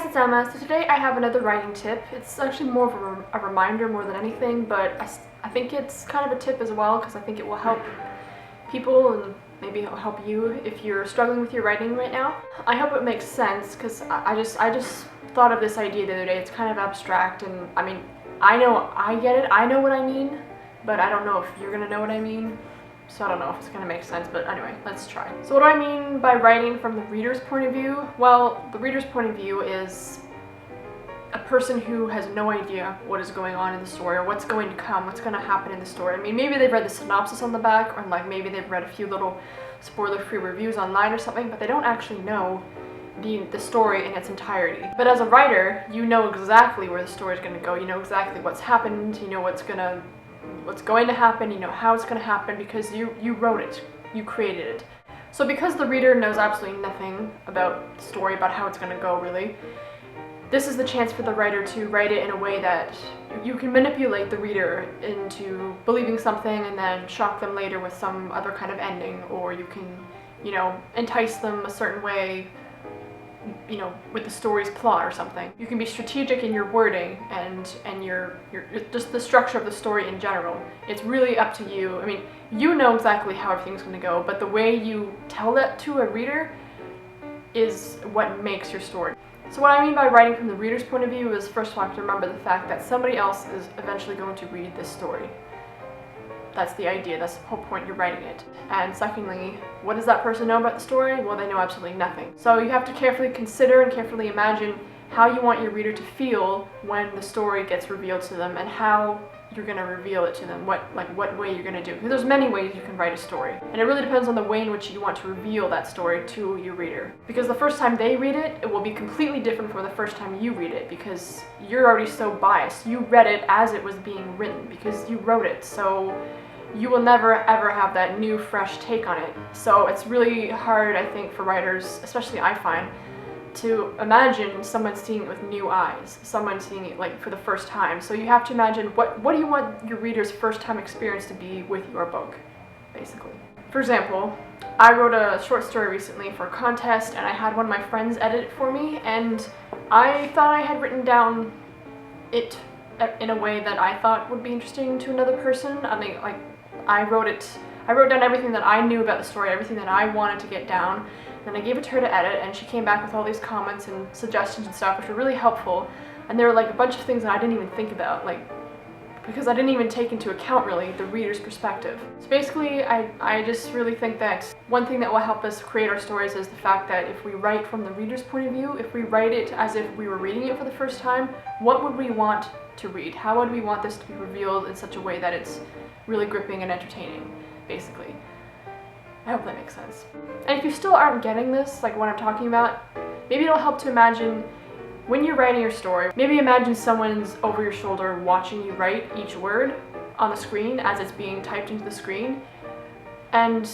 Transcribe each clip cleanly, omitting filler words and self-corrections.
guys, it's Emma. So today I have another writing tip. It's actually more of a reminder more than anything, but I think it's kind of a tip as well because I think it will help people and maybe it'll help you if you're struggling with your writing right now. I hope it makes sense because I just thought of this idea the other day. It's kind of abstract, and I mean, I know I get it. I know what I mean, but I don't know if you're gonna know what I mean. So I don't know if it's going to make sense, but anyway, let's try. So what do I mean by writing from the reader's point of view? Well, the reader's point of view is a person who has no idea what is going on in the story or what's going to come, what's going to happen in the story. I mean, maybe they've read the synopsis on the back, or like maybe they've read a few little spoiler-free reviews online or something, but they don't actually know the story in its entirety. But as a writer, you know exactly where the story is going to go. You know exactly what's happened, you know what's going to happen, you know how it's going to happen because you wrote it, you created it. So because the reader knows absolutely nothing about the story, about how it's going to go really, this is the chance for the writer to write it in a way that you can manipulate the reader into believing something and then shock them later with some other kind of ending, or you can, you know, entice them a certain way, you know, with the story's plot or something. You can be strategic in your wording and your just the structure of the story in general. It's really up to you. I mean, you know exactly how everything's going to go, but the way you tell that to a reader is what makes your story. So what I mean by writing from the reader's point of view is, first of all, you have to remember the fact that somebody else is eventually going to read this story. That's the idea, that's the whole point you're writing it. And secondly, what does that person know about the story? Well, they know absolutely nothing. So you have to carefully consider and carefully imagine how you want your reader to feel when the story gets revealed to them and how you're going to reveal it to them, what way you're going to do. Because there's many ways you can write a story. And it really depends on the way in which you want to reveal that story to your reader. Because the first time they read it, it will be completely different from the first time you read it because you're already so biased. You read it as it was being written because you wrote it. So you will never ever have that new fresh take on it. So it's really hard, I think, for writers, especially I find, to imagine someone seeing it with new eyes, someone seeing it like for the first time. So you have to imagine what do you want your reader's first time experience to be with your book, basically. For example, I wrote a short story recently for a contest and I had one of my friends edit it for me, and I thought I had written down it in a way that I thought would be interesting to another person. I mean, like, I wrote down everything that I knew about the story, everything that I wanted to get down, and I gave it to her to edit, and she came back with all these comments and suggestions and stuff, which were really helpful. And there were like a bunch of things that I didn't even think about, like, because I didn't even take into account really the reader's perspective. So basically, I just really think that one thing that will help us create our stories is the fact that if we write from the reader's point of view, if we write it as if we were reading it for the first time, what would we want to read? How would we want this to be revealed in such a way that it's really gripping and entertaining, basically. I hope that makes sense. And if you still aren't getting this, like what I'm talking about, maybe it'll help to imagine when you're writing your story, maybe imagine someone's over your shoulder watching you write each word on the screen as it's being typed into the screen. And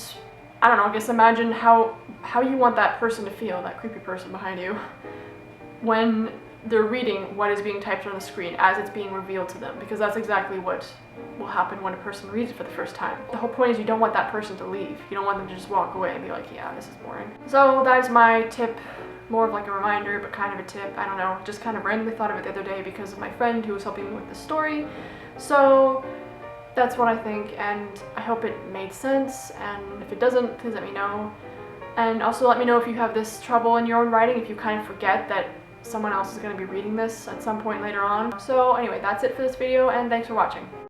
I don't know, I guess imagine how you want that person to feel, that creepy person behind you, when they're reading what is being typed on the screen as it's being revealed to them, because that's exactly what will happen when a person reads it for the first time. The whole point is you don't want that person to leave. You don't want them to just walk away and be like, yeah, this is boring. So that's my tip, more of like a reminder, but kind of a tip. I don't know, just kind of randomly thought of it the other day because of my friend who was helping me with the story. So that's what I think, and I hope it made sense, and if it doesn't, please let me know. And also let me know if you have this trouble in your own writing, if you kind of forget that someone else is going to be reading this at some point later on. So anyway, that's it for this video, and thanks for watching.